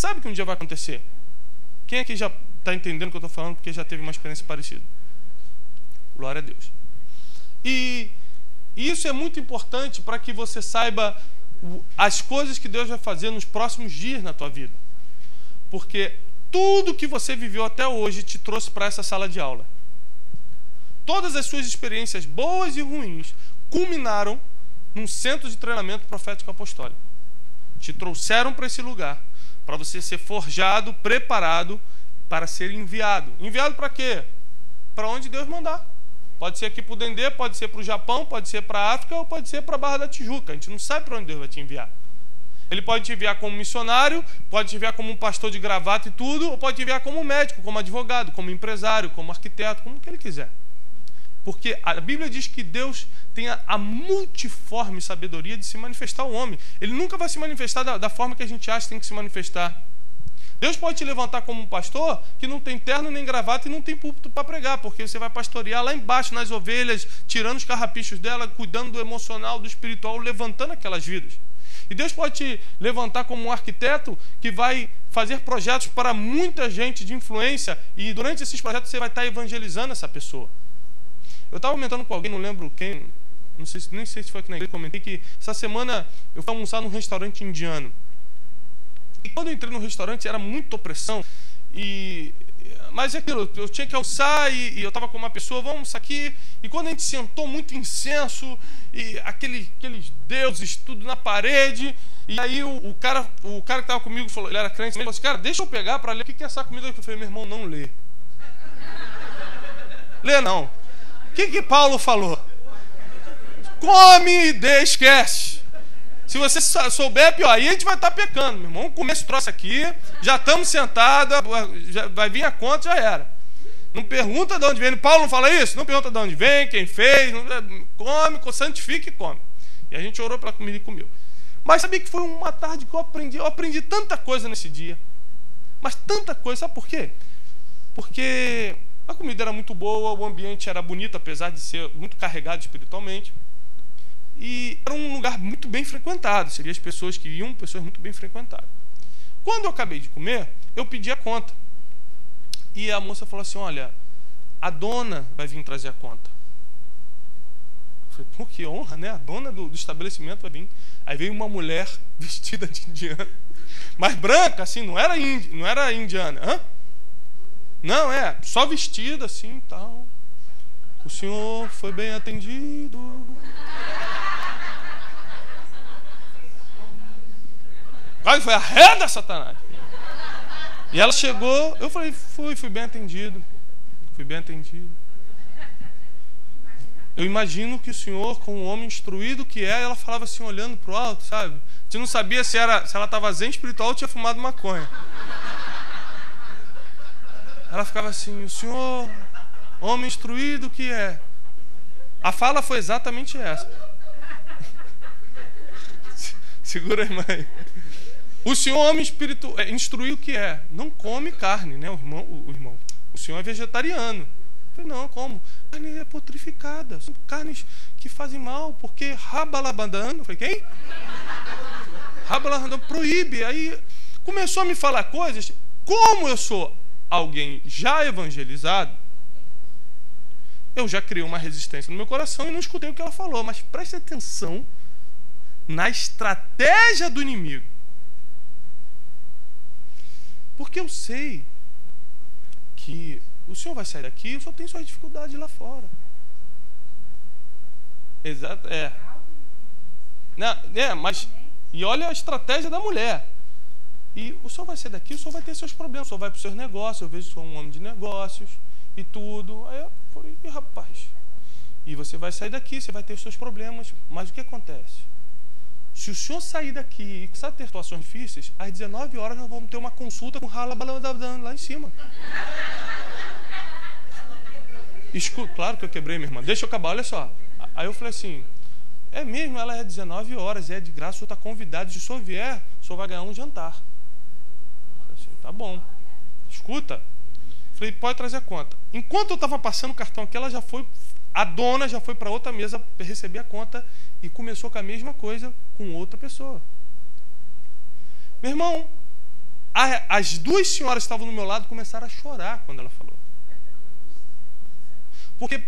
sabe que um dia vai acontecer. Quem aqui já está entendendo o que eu estou falando porque já teve uma experiência parecida? Glória a Deus. E isso é muito importante para que você saiba as coisas que Deus vai fazer nos próximos dias na tua vida. Porque tudo que você viveu até hoje te trouxe para essa sala de aula. Todas as suas experiências boas e ruins culminaram num centro de treinamento profético apostólico. Te trouxeram para esse lugar, para você ser forjado, preparado para ser enviado. Enviado para quê? Para onde Deus mandar. Pode ser aqui para o Dendê, pode ser para o Japão, pode ser para a África ou pode ser para a Barra da Tijuca. A gente não sabe para onde Deus vai te enviar. Ele pode te enviar como missionário, pode te enviar como um pastor de gravata e tudo, ou pode te enviar como médico, como advogado, como empresário, como arquiteto, como que ele quiser. Porque a Bíblia diz que Deus tem a multiforme sabedoria de se manifestar ao homem. Ele nunca vai se manifestar da forma que a gente acha que tem que se manifestar. Deus pode te levantar como um pastor que não tem terno nem gravata e não tem púlpito para pregar, porque você vai pastorear lá embaixo nas ovelhas, tirando os carrapichos dela, cuidando do emocional, do espiritual, levantando aquelas vidas. E Deus pode te levantar como um arquiteto que vai fazer projetos para muita gente de influência e durante esses projetos você vai estar evangelizando essa pessoa. Eu estava comentando com alguém, não lembro quem, nem sei se foi aqui na igreja, comentei que essa semana eu fui almoçar num restaurante indiano. E quando eu entrei no restaurante era muita opressão. Mas é aquilo, eu tinha que almoçar e eu estava com uma pessoa, vamos almoçar aqui. E quando a gente sentou, muito incenso, e aqueles deuses tudo na parede. E aí o cara que estava comigo falou, ele era crente, ele falou assim, cara, deixa eu pegar para ler o que é essa comida. Eu falei, meu irmão, não lê. Lê não. O que Paulo falou? Come e esquece. Se você souber, pior, aí a gente vai estar pecando, meu irmão. Vamos comer esse troço aqui, já estamos sentados, já vai vir a conta, já era. Não pergunta de onde vem. Paulo não fala isso? Não pergunta de onde vem, quem fez. Come, santifica e come. E a gente orou pela comida e comeu. Mas sabia que foi uma tarde que eu aprendi tanta coisa nesse dia. Mas tanta coisa, sabe por quê? Porque a comida era muito boa, o ambiente era bonito, apesar de ser muito carregado espiritualmente. E era um lugar muito bem frequentado. Seriam as pessoas que iam, pessoas muito bem frequentadas. Quando eu acabei de comer, eu pedi a conta. E a moça falou assim, olha, a dona vai vir trazer a conta. Eu falei, pô, que honra, né? A dona do estabelecimento vai vir. Aí veio uma mulher vestida de indiana. Mas branca, assim, não era indiana. Hã? Não, só vestida assim e tal. O senhor foi bem atendido. Quase foi arreda, Satanás. E ela chegou, eu falei, fui bem atendido. Fui bem atendido. Eu imagino que o senhor, com o homem instruído que é, ela falava assim, olhando para o alto, sabe? A gente não sabia se ela estava zen espiritual ou tinha fumado maconha. Ela ficava assim, o senhor, homem instruído que é. A fala foi exatamente essa. Segura aí, mãe. O senhor, homem instruído que é, não come carne, né, o irmão. O senhor é vegetariano. Eu falei, não, como? Carne é putrificada, são carnes que fazem mal, porque Rabalabadan, eu falei, quem? Rabalabadan proíbe. Aí começou a me falar coisas, como eu sou alguém já evangelizado, eu já criei uma resistência no meu coração e não escutei o que ela falou, mas preste atenção na estratégia do inimigo. Porque eu sei que o senhor vai sair daqui, o senhor tem suas dificuldades lá fora. Exato, mas e olha a estratégia da mulher. E o senhor vai sair daqui, o senhor vai ter seus problemas, o senhor vai para os seus negócios, eu vejo que sou um homem de negócios e tudo. Aí eu falei, rapaz, e você vai sair daqui, você vai ter os seus problemas, mas o que acontece? Se o senhor sair daqui e precisar ter situações difíceis, às 19 horas nós vamos ter uma consulta com Halabaladan lá em cima. Claro que eu quebrei, minha irmã. Deixa eu acabar, olha só. Aí eu falei assim, é mesmo, ela é 19 horas, é de graça, o senhor está convidado. Se o senhor vier, o senhor vai ganhar um jantar. Eu falei assim, tá bom. Escuta. Falei, pode trazer a conta. Enquanto eu estava passando o cartão aqui, a dona já foi para outra mesa para receber a conta e começou com a mesma coisa com outra pessoa. Meu irmão, As duas senhoras que estavam do meu lado começaram a chorar quando ela falou. Porque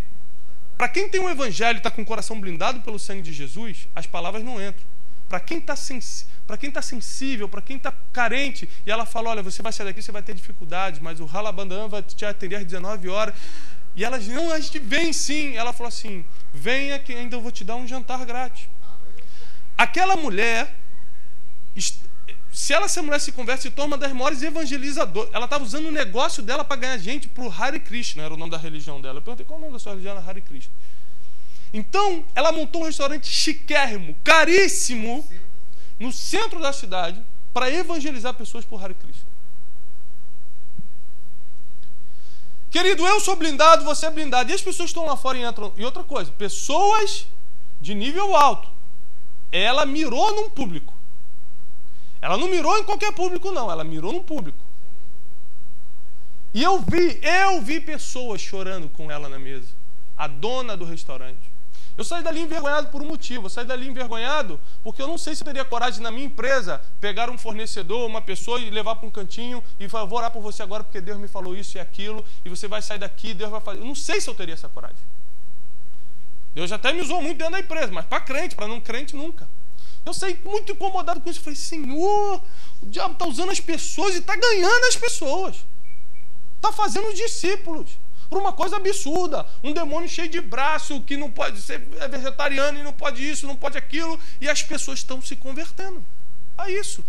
para quem tem um evangelho e está com o coração blindado pelo sangue de Jesus, as palavras não entram. Para quem está sensível, para quem está carente, e ela fala, olha, você vai sair daqui, você vai ter dificuldades, mas o Halabandan vai te atender às 19 horas. E elas, não, a gente vem sim. Ela falou assim, venha que ainda eu vou te dar um jantar grátis. Aquela mulher, se essa mulher se converte, se torna uma das maiores evangelizadoras. Ela estava usando o negócio dela para ganhar gente para o Hare Krishna, era o nome da religião dela. Eu perguntei, qual é o nome da sua religião? Era Hare Krishna. Então, ela montou um restaurante chiquérrimo, caríssimo, no centro da cidade, para evangelizar pessoas por Hare Krishna. Querido, eu sou blindado, você é blindado. E as pessoas estão lá fora e entram. E outra coisa, pessoas de nível alto. Ela mirou num público. Ela não mirou em qualquer público, não. Ela mirou num público. E eu vi pessoas chorando com ela na mesa. A dona do restaurante. Eu saí dali envergonhado por um motivo. Eu saí dali envergonhado porque eu não sei se eu teria coragem na minha empresa pegar um fornecedor, uma pessoa e levar para um cantinho e falar, vou orar por você agora porque Deus me falou isso e aquilo e você vai sair daqui, Deus vai fazer. Eu não sei se eu teria essa coragem. Deus até me usou muito dentro da empresa, mas para crente, para não crente, nunca. Eu saí muito incomodado com isso. Eu falei, Senhor, o diabo está usando as pessoas e está ganhando as pessoas. Está fazendo discípulos. Por uma coisa absurda. Um demônio cheio de braço, que não pode ser vegetariano e não pode isso, não pode aquilo. E as pessoas estão se convertendo a isso.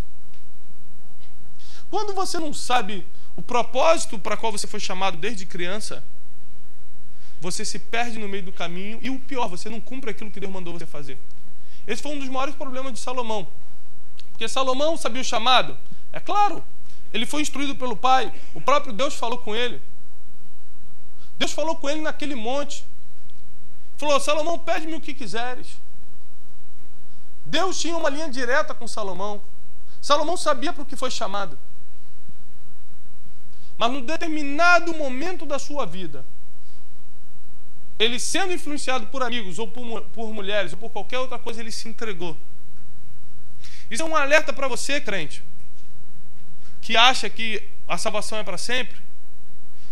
Quando você não sabe o propósito para qual você foi chamado desde criança, você se perde no meio do caminho. E o pior, você não cumpre aquilo que Deus mandou você fazer. Esse foi um dos maiores problemas de Salomão. Porque Salomão sabia o chamado. É claro, ele foi instruído pelo pai. O próprio Deus falou com ele. Deus falou com ele naquele monte. Falou, Salomão, pede-me o que quiseres. Deus tinha uma linha direta com Salomão. Salomão sabia para o que foi chamado. Mas num determinado momento da sua vida, ele sendo influenciado por amigos, ou por mulheres, ou por qualquer outra coisa, ele se entregou. Isso é um alerta para você, crente, que acha que a salvação é para sempre,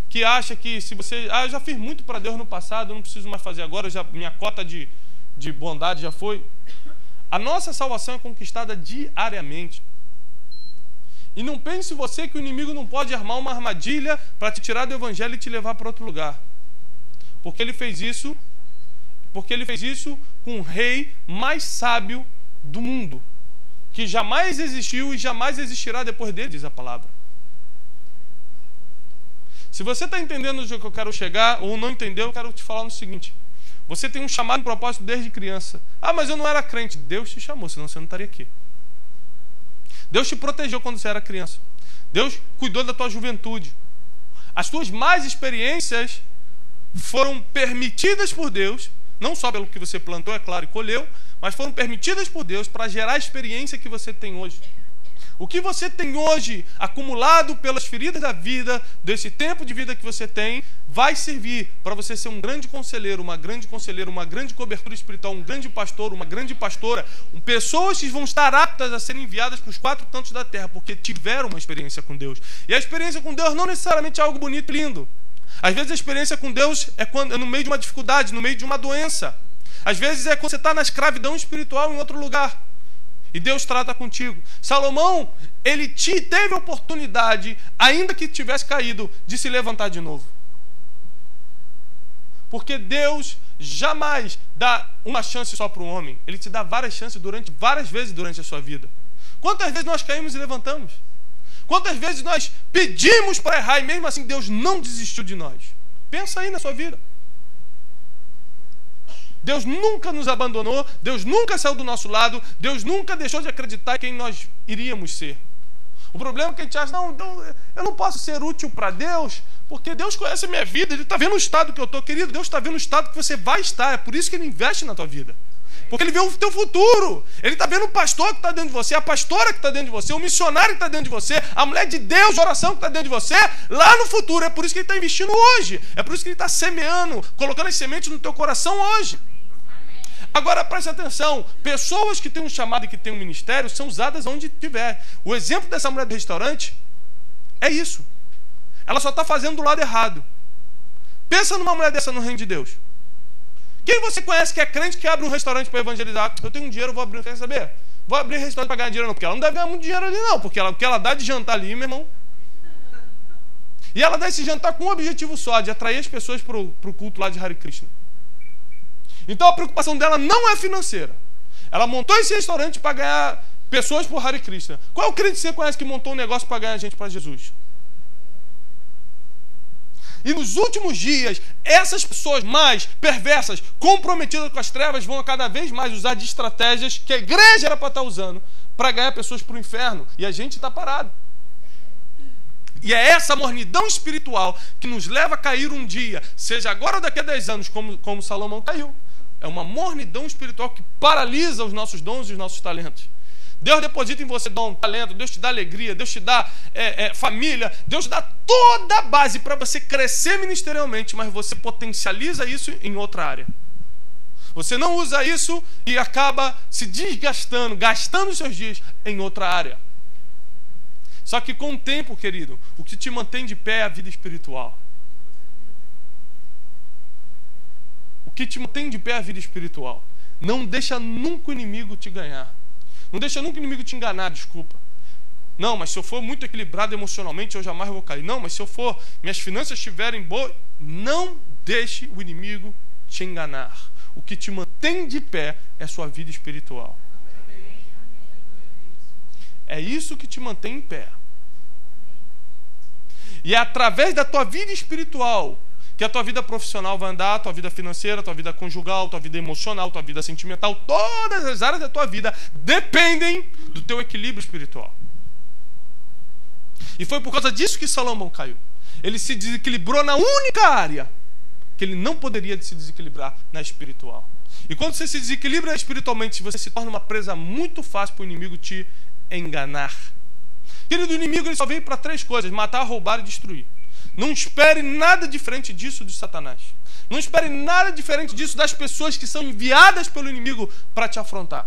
que acha que se você... eu já fiz muito para Deus no passado, eu não preciso mais fazer agora, minha cota de bondade já foi. A nossa salvação é conquistada diariamente. E não pense você que o inimigo não pode armar uma armadilha para te tirar do evangelho e te levar para outro lugar. Porque ele fez isso com o rei mais sábio do mundo, que jamais existiu e jamais existirá depois dele, diz a palavra. Se você está entendendo onde eu quero chegar ou não entendeu, eu quero te falar no seguinte: você tem um chamado e propósito desde criança. Mas eu não era crente. Deus te chamou, senão você não estaria aqui. Deus te protegeu quando você era criança. Deus cuidou da tua juventude. As tuas más experiências foram permitidas por Deus, não só pelo que você plantou, é claro, e colheu, mas foram permitidas por Deus para gerar a experiência que você tem hoje. O que você tem hoje, acumulado pelas feridas da vida, desse tempo de vida que você tem, vai servir para você ser um grande conselheiro, uma grande cobertura espiritual, um grande pastor, uma grande pastora, pessoas que vão estar aptas a serem enviadas para os 4 cantos da terra, porque tiveram uma experiência com Deus. E a experiência com Deus não necessariamente é algo bonito e lindo. Às vezes a experiência com Deus é no meio de uma dificuldade, no meio de uma doença. Às vezes é quando você está na escravidão espiritual em outro lugar. E Deus trata contigo. Salomão, ele teve a oportunidade, ainda que tivesse caído, de se levantar de novo. Porque Deus jamais dá uma chance só para um homem. Ele te dá várias chances várias vezes durante a sua vida. Quantas vezes nós caímos e levantamos? Quantas vezes nós pedimos para errar e mesmo assim Deus não desistiu de nós? Pensa aí na sua vida. Deus nunca nos abandonou, Deus nunca saiu do nosso lado, Deus nunca deixou de acreditar em quem nós iríamos ser. O problema é que a gente acha, não, eu não posso ser útil para Deus, porque Deus conhece a minha vida, Ele está vendo o estado que eu estou. Querido, Deus está vendo o estado que você vai estar, é por isso que Ele investe na tua vida. Porque Ele vê o teu futuro, Ele está vendo o pastor que está dentro de você, a pastora que está dentro de você, o missionário que está dentro de você, a mulher de Deus de oração que está dentro de você, lá no futuro. É por isso que Ele está investindo hoje, é por isso que Ele está semeando, colocando as sementes no teu coração hoje. Agora preste atenção, pessoas que têm um chamado e que têm um ministério são usadas onde tiver. O exemplo dessa mulher do restaurante É isso. Ela só está fazendo do lado errado. Pensa numa mulher dessa no reino de Deus. Quem você conhece que é crente que abre um restaurante para evangelizar? Eu tenho um dinheiro, vou abrir, quer saber? Vou abrir restaurante para ganhar dinheiro não, porque ela não deve ganhar muito dinheiro ali não, porque o que ela dá de jantar ali, meu irmão. E ela dá esse jantar com um objetivo só, de atrair as pessoas para o culto lá de Hare Krishna. Então a preocupação dela não é financeira. Ela montou esse restaurante para ganhar pessoas por Hare Krishna. Qual é o crente que você conhece que montou um negócio para ganhar gente para Jesus? E nos últimos dias, essas pessoas mais perversas, comprometidas com as trevas, vão cada vez mais usar de estratégias que a igreja era para estar usando para ganhar pessoas para o inferno. E a gente está parado. E é essa mornidão espiritual que nos leva a cair um dia, seja agora ou daqui a 10 anos, como Salomão caiu. É uma mornidão espiritual que paralisa os nossos dons e os nossos talentos. Deus deposita em você dom, talento, Deus te dá alegria, Deus te dá família, Deus te dá toda a base para você crescer ministerialmente, mas você potencializa isso em outra área. Você não usa isso e acaba se desgastando, gastando os seus dias em outra área. Só que com o tempo, querido, o que te mantém de pé é a vida espiritual. O que te mantém de pé é a vida espiritual. Não deixa nunca o inimigo te ganhar. Não deixa nunca o inimigo te enganar, desculpa. Não, mas se eu for muito equilibrado emocionalmente, eu jamais vou cair. Não, mas se eu for, minhas finanças estiverem boas, não deixe o inimigo te enganar. O que te mantém de pé é a sua vida espiritual. É isso que te mantém em pé. E é através da tua vida espiritual que a tua vida profissional vai andar, a tua vida financeira, a tua vida conjugal, a tua vida emocional, a tua vida sentimental, todas as áreas da tua vida dependem do teu equilíbrio espiritual. E foi por causa disso que Salomão caiu. Ele se desequilibrou na única área que ele não poderia se desequilibrar, na espiritual. E quando você se desequilibra espiritualmente, você se torna uma presa muito fácil para o inimigo te enganar. Querido, o inimigo ele só veio para 3 coisas: matar, roubar e destruir. Não espere nada diferente disso de Satanás. Não espere nada diferente disso das pessoas que são enviadas pelo inimigo para te afrontar.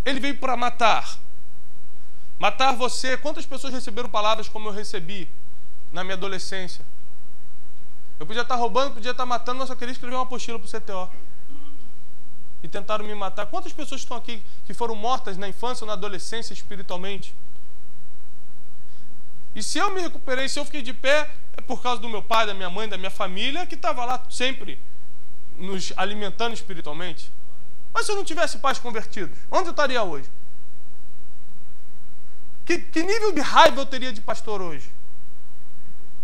Ele veio para matar. Matar você. Quantas pessoas receberam palavras como eu recebi na minha adolescência? Eu podia estar roubando, podia estar matando, mas só queria escrever uma apostila para o CTO. E tentaram me matar. Quantas pessoas estão aqui que foram mortas na infância ou na adolescência espiritualmente? E se eu me recuperei, se eu fiquei de pé, é por causa do meu pai, da minha mãe, da minha família, que estava lá sempre nos alimentando espiritualmente. Mas se eu não tivesse pais convertidos, onde eu estaria hoje? Que nível de raiva eu teria de pastor hoje?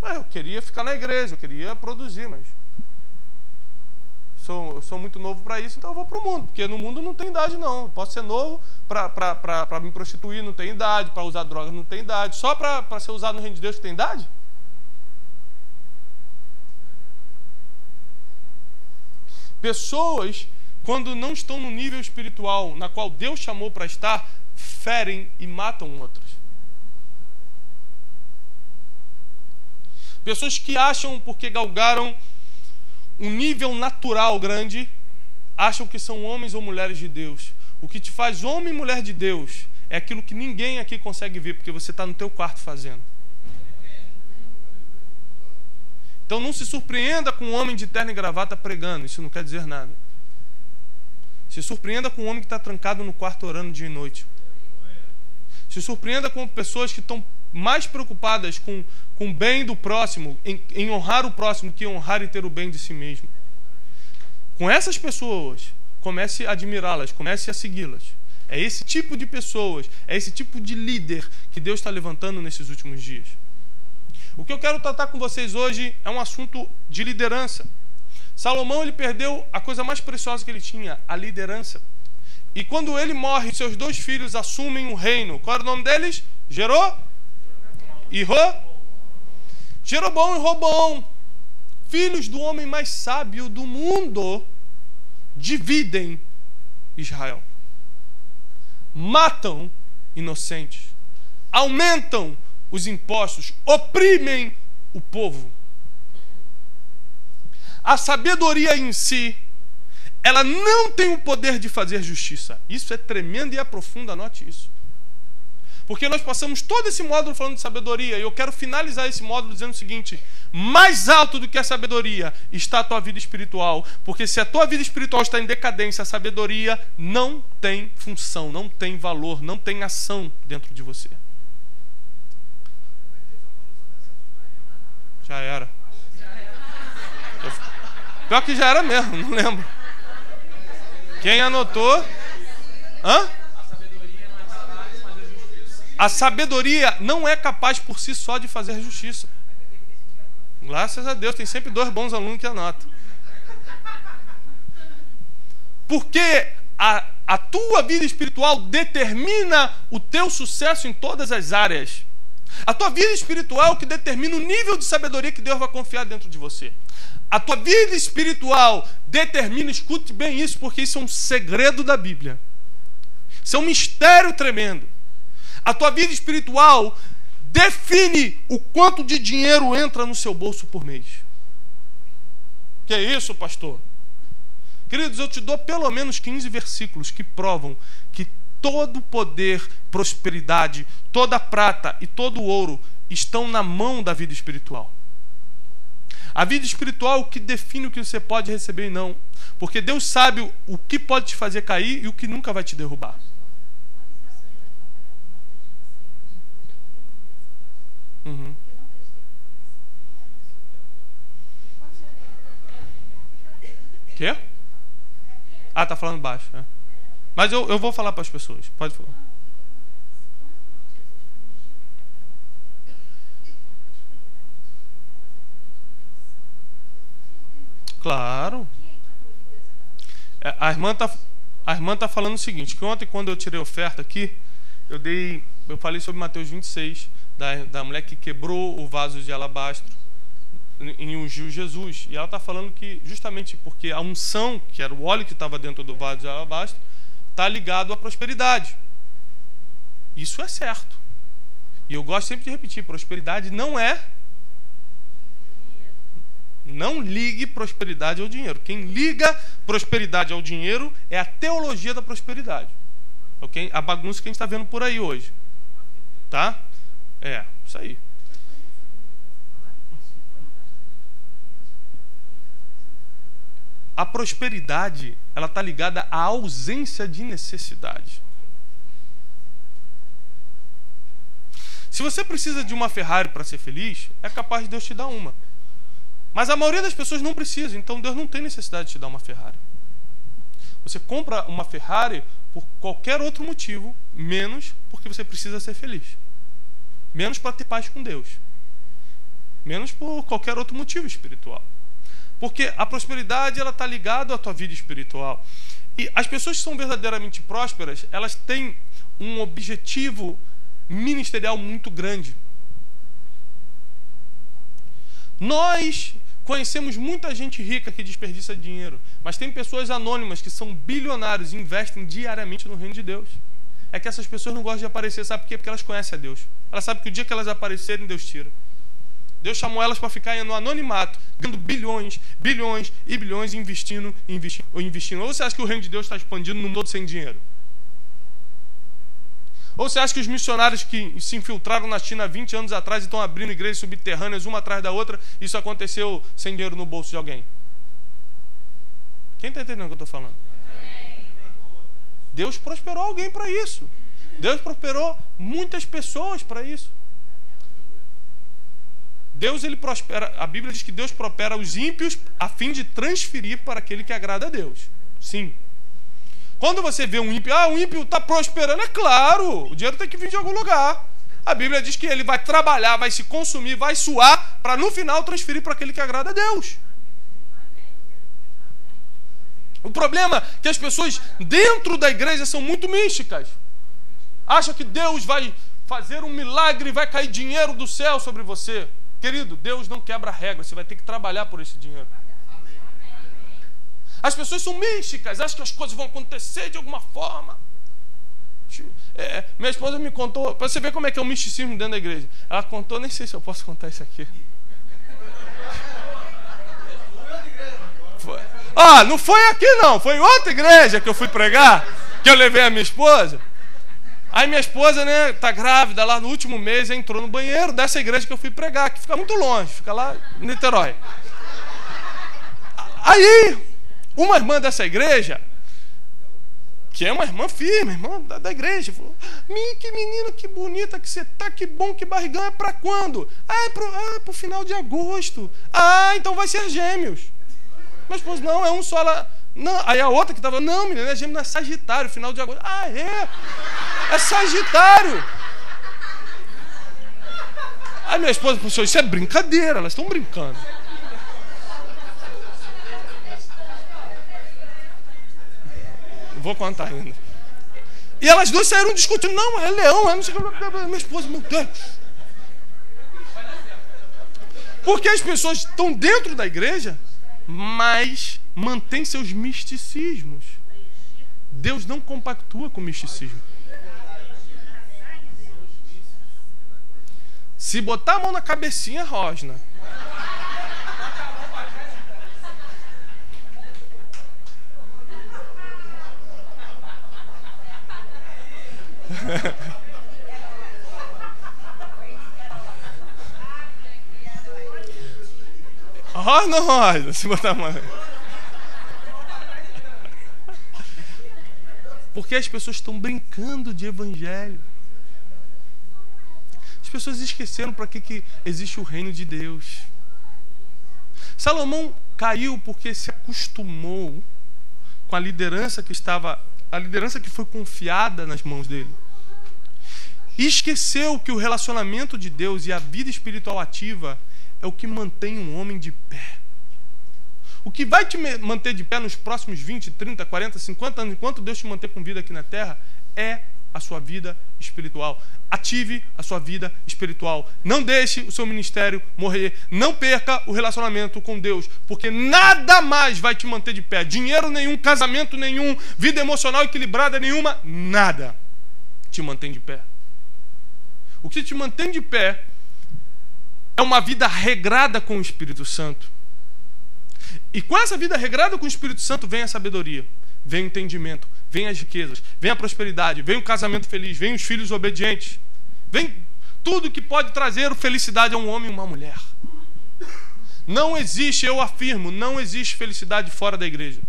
Eu queria ficar na igreja, eu queria produzir, mas eu sou muito novo para isso, então eu vou para o mundo, porque no mundo não tem idade não. Eu posso ser novo para me prostituir, não tem idade, para usar drogas não tem idade, só para ser usado no reino de Deus que tem idade? Pessoas, quando não estão no nível espiritual na qual Deus chamou para estar, ferem e matam outros. Pessoas que acham, porque galgaram um nível natural grande, acham que são homens ou mulheres de Deus. O que te faz homem e mulher de Deus é aquilo que ninguém aqui consegue ver, porque você está no teu quarto fazendo. Então não se surpreenda com um homem de terno e gravata pregando, isso não quer dizer nada. Se surpreenda com um homem que está trancado no quarto orando dia e noite. Se surpreenda com pessoas que estão mais preocupadas com o bem do próximo, em honrar o próximo, que honrar e ter o bem de si mesmo. Com essas pessoas, comece a admirá-las, comece a segui-las. É esse tipo de pessoas, é esse tipo de líder que Deus está levantando nesses últimos dias. O que eu quero tratar com vocês hoje é um assunto de liderança. Salomão, ele perdeu a coisa mais preciosa que ele tinha, a liderança. E quando ele morre, seus 2 filhos assumem o reino. Qual era o nome deles? Jeroboão e Roboão, filhos do homem mais sábio do mundo, dividem Israel. Matam inocentes. Aumentam os impostos. Oprimem o povo. A sabedoria em si, ela não tem o poder de fazer justiça. Isso é tremendo e é profundo, anote isso. Porque nós passamos todo esse módulo falando de sabedoria, e eu quero finalizar esse módulo dizendo o seguinte: mais alto do que a sabedoria está a tua vida espiritual. Porque se a tua vida espiritual está em decadência, a sabedoria não tem função, não tem valor, não tem ação dentro de você. Já era. Pior que já era mesmo, não lembro. Quem anotou? Hã? A sabedoria não é capaz por si só de fazer justiça. Graças a Deus, tem sempre 2 bons alunos que anotam. Porque a tua vida espiritual determina o teu sucesso em todas as áreas. A tua vida espiritual é o que determina o nível de sabedoria que Deus vai confiar dentro de você. A tua vida espiritual determina, escute bem isso, porque isso é um segredo da Bíblia. Isso é um mistério tremendo. A tua vida espiritual define o quanto de dinheiro entra no seu bolso por mês. Que é isso, pastor? Queridos, eu te dou pelo menos 15 versículos que provam que todo poder, prosperidade, toda prata e todo ouro estão na mão da vida espiritual. A vida espiritual é o que define o que você pode receber e não. Porque Deus sabe o que pode te fazer cair e o que nunca vai te derrubar. Uhum. Quê? Ah, tá falando baixo, né? Mas eu vou falar para as pessoas. Pode falar. Claro. A irmã tá falando o seguinte, que ontem, quando eu tirei a oferta aqui, eu falei sobre Mateus 26, da mulher que quebrou o vaso de alabastro e ungiu Jesus. E ela está falando que justamente porque a unção, que era o óleo que estava dentro do vaso de alabastro, está ligado à prosperidade. Isso é certo. E eu gosto sempre de repetir, prosperidade não é... Não ligue prosperidade ao dinheiro. Quem liga prosperidade ao dinheiro é a teologia da prosperidade. Okay? A bagunça que a gente está vendo por aí hoje. Tá? É, isso aí. A prosperidade, ela está ligada à ausência de necessidade. Se você precisa de uma Ferrari para ser feliz, é capaz de Deus te dar uma. Mas a maioria das pessoas não precisa, então Deus não tem necessidade de te dar uma Ferrari. Você compra uma Ferrari por qualquer outro motivo, menos porque você precisa ser feliz. Menos para ter paz com Deus. Menos por qualquer outro motivo espiritual. Porque a prosperidade, ela está ligada à tua vida espiritual. E as pessoas que são verdadeiramente prósperas, elas têm um objetivo ministerial muito grande. Nós conhecemos muita gente rica que desperdiça dinheiro, mas tem pessoas anônimas que são bilionários e investem diariamente no reino de Deus. É que essas pessoas não gostam de aparecer, sabe por quê? Porque elas conhecem a Deus. Elas sabem que o dia que elas aparecerem, Deus tira. Deus chamou elas para ficarem no anonimato, ganhando bilhões, bilhões e bilhões, investindo. Ou você acha que o reino de Deus está expandindo no mundo todo sem dinheiro? Ou você acha que os missionários que se infiltraram na China 20 anos atrás e estão abrindo igrejas subterrâneas uma atrás da outra, isso aconteceu sem dinheiro no bolso de alguém? Quem está entendendo o que eu estou falando? Deus prosperou alguém para isso. Deus prosperou muitas pessoas para isso. Deus, ele prospera. A Bíblia diz que Deus prospera os ímpios a fim de transferir para aquele que agrada a Deus. Sim. Quando você vê um ímpio, o ímpio está prosperando, é claro, o dinheiro tem que vir de algum lugar. A Bíblia diz que ele vai trabalhar, vai se consumir, vai suar, para no final transferir para aquele que agrada a Deus. O problema é que as pessoas dentro da igreja são muito místicas. Acham que Deus vai fazer um milagre e vai cair dinheiro do céu sobre você. Querido, Deus não quebra regra, você vai ter que trabalhar por esse dinheiro. As pessoas são místicas, acham que as coisas vão acontecer de alguma forma. Minha esposa me contou, para você ver como é que é o misticismo dentro da igreja. Ela contou, nem sei se eu posso contar isso aqui. Não foi aqui não, foi em outra igreja que eu fui pregar, que eu levei a minha esposa. Aí minha esposa, né, tá grávida lá no último mês, entrou no banheiro dessa igreja que eu fui pregar, que fica muito longe, fica lá em Niterói. Aí, uma irmã dessa igreja, que é uma irmã firme, irmã da igreja, falou: que menina, que bonita que você tá, que bom, que barrigão, é pra quando? Pro final de agosto. Então vai ser gêmeos. Minha esposa: não, é um só. Ela, não. Aí a outra que tava: não, menina, é gêmeo, é Sagitário, final de agosto. É Sagitário. Aí minha esposa: professor, isso é brincadeira, elas estão brincando. Vou contar ainda. E elas duas saíram discutindo: não, é leão, é não sei o que. Minha esposa: meu Deus. Porque as pessoas estão dentro da igreja, mas mantêm seus misticismos. Deus não compactua com misticismo. Se botar a mão na cabecinha, rosna. Rosna ou rosna? Se botar a mão. Porque as pessoas estão brincando de evangelho. As pessoas esqueceram para que existe o reino de Deus. Salomão caiu porque se acostumou com a liderança que foi confiada nas mãos dele. E esqueceu que o relacionamento de Deus e a vida espiritual ativa é o que mantém um homem de pé. O que vai te manter de pé nos próximos 20, 30, 40, 50 anos, enquanto Deus te manter com vida aqui na terra, é a sua vida espiritual. Ative a sua vida espiritual. Não deixe o seu ministério morrer. Não perca o relacionamento com Deus, porque nada mais vai te manter de pé. Dinheiro nenhum, casamento nenhum, vida emocional equilibrada nenhuma, nada te mantém de pé. O que te mantém de pé é uma vida regrada com o Espírito Santo. E com essa vida regrada com o Espírito Santo vem a sabedoria, vem o entendimento, vem as riquezas, vem a prosperidade, vem o casamento feliz, vem os filhos obedientes, vem tudo que pode trazer felicidade a um homem e uma mulher. Não existe, eu afirmo, não existe felicidade fora da igreja.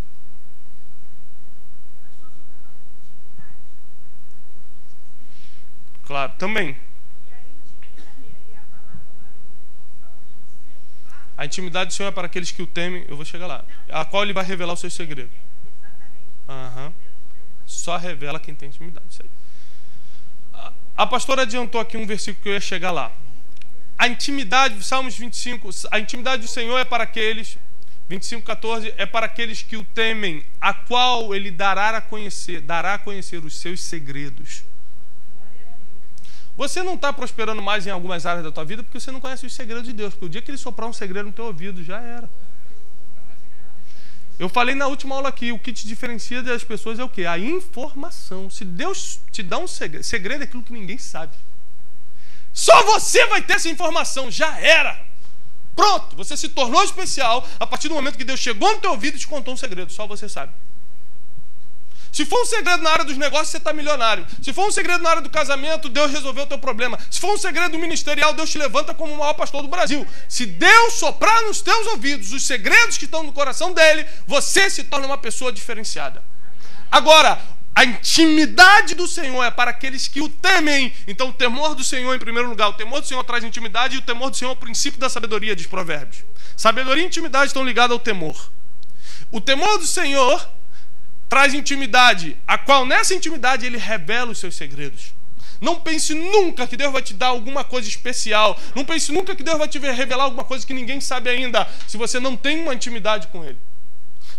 Claro, também. A intimidade do Senhor é para aqueles que o temem, eu vou chegar lá, a qual Ele vai revelar os seus segredos. Só revela quem tem intimidade. Isso aí. A pastora adiantou aqui um versículo que eu ia chegar lá. A intimidade, Salmos 25, a intimidade do Senhor é para aqueles, 25:14, é para aqueles que o temem, a qual Ele dará a conhecer os seus segredos. Você não está prosperando mais em algumas áreas da tua vida porque você não conhece os segredos de Deus. Porque o dia que Ele soprar um segredo no teu ouvido, já era. Eu falei na última aula aqui, o que te diferencia das pessoas é o quê? A informação. Se Deus te dá um segredo, segredo é aquilo que ninguém sabe. Só você vai ter essa informação, já era. Pronto, você se tornou especial a partir do momento que Deus chegou no teu ouvido e te contou um segredo, só você sabe. Se for um segredo na área dos negócios, você está milionário. Se for um segredo na área do casamento, Deus resolveu o teu problema. Se for um segredo ministerial, Deus te levanta como o maior pastor do Brasil. Se Deus soprar nos teus ouvidos os segredos que estão no coração dele, você se torna uma pessoa diferenciada. Agora, a intimidade do Senhor é para aqueles que o temem. Então, o temor do Senhor, em primeiro lugar, o temor do Senhor traz intimidade, e o temor do Senhor é o princípio da sabedoria, diz Provérbios. Sabedoria e intimidade estão ligadas ao temor. O temor do Senhor traz intimidade, a qual nessa intimidade Ele revela os seus segredos. Não pense nunca que Deus vai te dar alguma coisa especial. Não pense nunca que Deus vai te revelar alguma coisa que ninguém sabe ainda, se você não tem uma intimidade com Ele.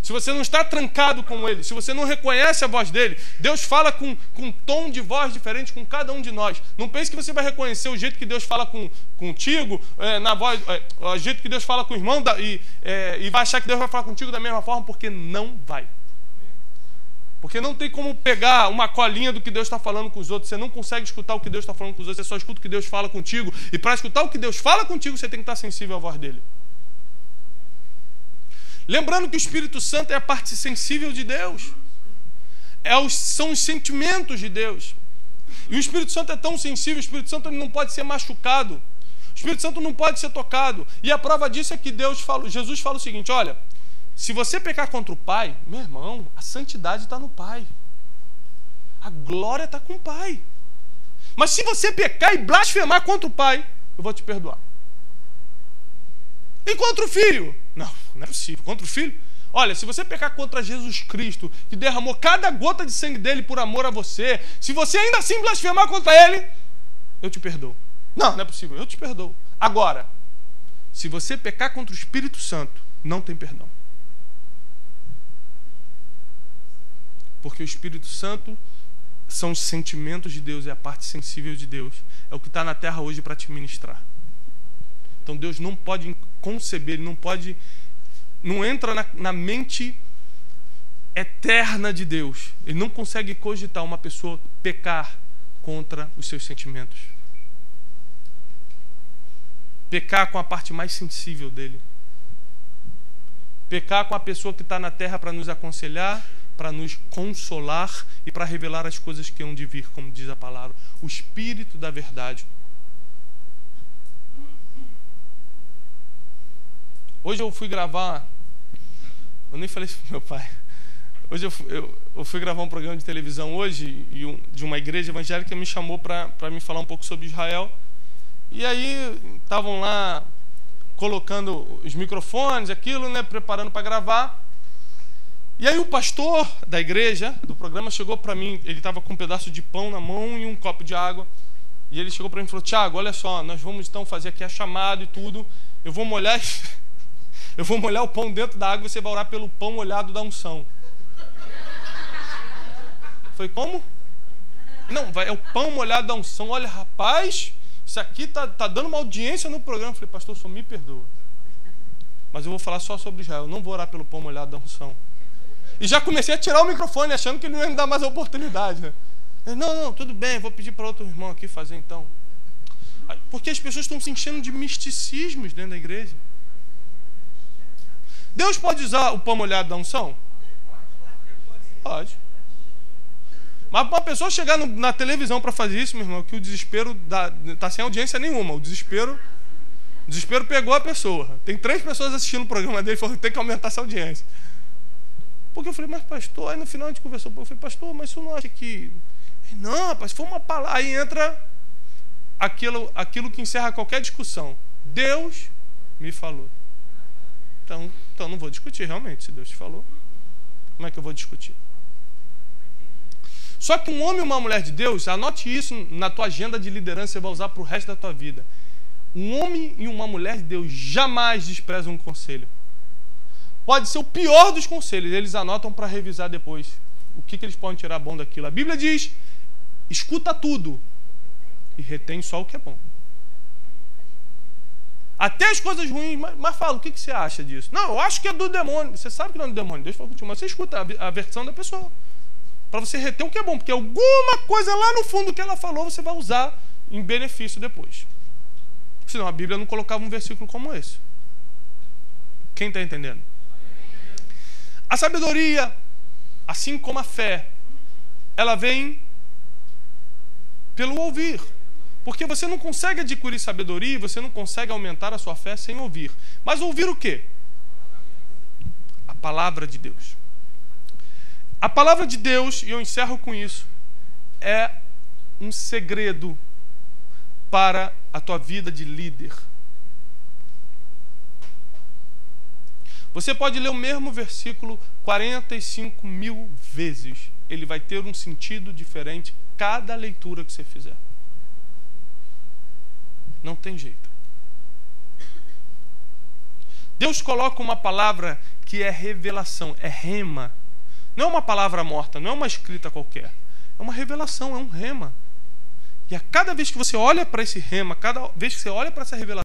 Se você não está trancado com Ele, se você não reconhece a voz dEle. Deus fala com um tom de voz diferente com cada um de nós. Não pense que você vai reconhecer o jeito que Deus fala contigo, na voz, o jeito que Deus fala com o irmão, e vai achar que Deus vai falar contigo da mesma forma, porque não vai. Porque não tem como pegar uma colinha do que Deus está falando com os outros. Você não consegue escutar o que Deus está falando com os outros. Você só escuta o que Deus fala contigo. E para escutar o que Deus fala contigo, você tem que estar sensível à voz dele. Lembrando que o Espírito Santo é a parte sensível de Deus. São os sentimentos de Deus. E o Espírito Santo é tão sensível, o Espírito Santo ele não pode ser machucado. O Espírito Santo não pode ser tocado. E a prova disso é que Jesus fala o seguinte, olha, se você pecar contra o Pai, meu irmão, a santidade está no Pai. A glória está com o Pai. Mas se você pecar e blasfemar contra o Pai, eu vou te perdoar. E contra o Filho? Não, não é possível. Contra o Filho? Olha, se você pecar contra Jesus Cristo, que derramou cada gota de sangue dele por amor a você, se você ainda assim blasfemar contra ele, eu te perdoo. Não, não é possível. Eu te perdoo. Agora, se você pecar contra o Espírito Santo, não tem perdão. Porque o Espírito Santo são os sentimentos de Deus, é a parte sensível de Deus. É o que está na terra hoje para te ministrar. Então Deus não pode conceber, não entra na mente eterna de Deus. Ele não consegue cogitar uma pessoa pecar contra os seus sentimentos. Pecar com a parte mais sensível dele. Pecar com a pessoa que está na terra para nos aconselhar, para nos consolar e para revelar as coisas que hão de vir, como diz a palavra. O Espírito da verdade. Hoje eu fui gravar... Eu nem falei isso pro meu pai. Hoje eu fui gravar um programa de televisão hoje de uma igreja evangélica que me chamou para me falar um pouco sobre Israel. E aí estavam lá colocando os microfones, aquilo, né, preparando para gravar. E aí o pastor da igreja, do programa, chegou para mim. Ele estava com um pedaço de pão na mão e um copo de água. E ele chegou para mim e falou: Tiago, olha só, nós vamos então fazer aqui a chamada e tudo. Eu vou molhar o pão dentro da água e você vai orar pelo pão molhado da unção. Foi como? Não, é o pão molhado da unção. Olha, rapaz, isso aqui tá dando uma audiência no programa. Eu falei: pastor, só me perdoa. Mas eu vou falar só sobre Israel. Eu não vou orar pelo pão molhado da unção. E já comecei a tirar o microfone, achando que ele não ia me dar mais a oportunidade, né? Não, tudo bem, vou pedir para outro irmão aqui fazer então. Porque as pessoas estão se enchendo de misticismos dentro da igreja. Deus pode usar o pão molhado da unção? Pode. Mas para uma pessoa chegar na televisão para fazer isso, meu irmão, que o desespero está sem audiência nenhuma. O desespero pegou a pessoa. Tem 3 pessoas assistindo o programa dele e falou que tem que aumentar essa audiência. Porque eu falei: mas pastor, aí no final a gente conversou, eu falei: pastor, mas você não acha que... Não, rapaz, se for uma palavra... Aí entra aquilo que encerra qualquer discussão. Deus me falou. Então não vou discutir realmente, se Deus te falou. Como é que eu vou discutir? Só que um homem e uma mulher de Deus, anote isso na tua agenda de liderança, você vai usar para o resto da tua vida. Um homem e uma mulher de Deus jamais desprezam um conselho. Pode ser o pior dos conselhos, eles anotam para revisar depois. O que eles podem tirar bom daquilo? A Bíblia diz: escuta tudo e retém só o que é bom. Até as coisas ruins, mas fala, o que você acha disso? Não, eu acho que é do demônio. Você sabe que não é do demônio, Deus falou contigo, mas você escuta a versão da pessoa. Para você reter o que é bom, porque alguma coisa lá no fundo que ela falou, você vai usar em benefício depois. Senão a Bíblia não colocava um versículo como esse. Quem está entendendo? A sabedoria, assim como a fé, ela vem pelo ouvir. Porque você não consegue adquirir sabedoria, você não consegue aumentar a sua fé sem ouvir. Mas ouvir o quê? A palavra de Deus. A palavra de Deus, e eu encerro com isso, é um segredo para a tua vida de líder. Você pode ler o mesmo versículo 45.000 vezes. Ele vai ter um sentido diferente cada leitura que você fizer. Não tem jeito. Deus coloca uma palavra que é revelação, é rema. Não é uma palavra morta, não é uma escrita qualquer. É uma revelação, é um rema. E a cada vez que você olha para esse rema, cada vez que você olha para essa revelação,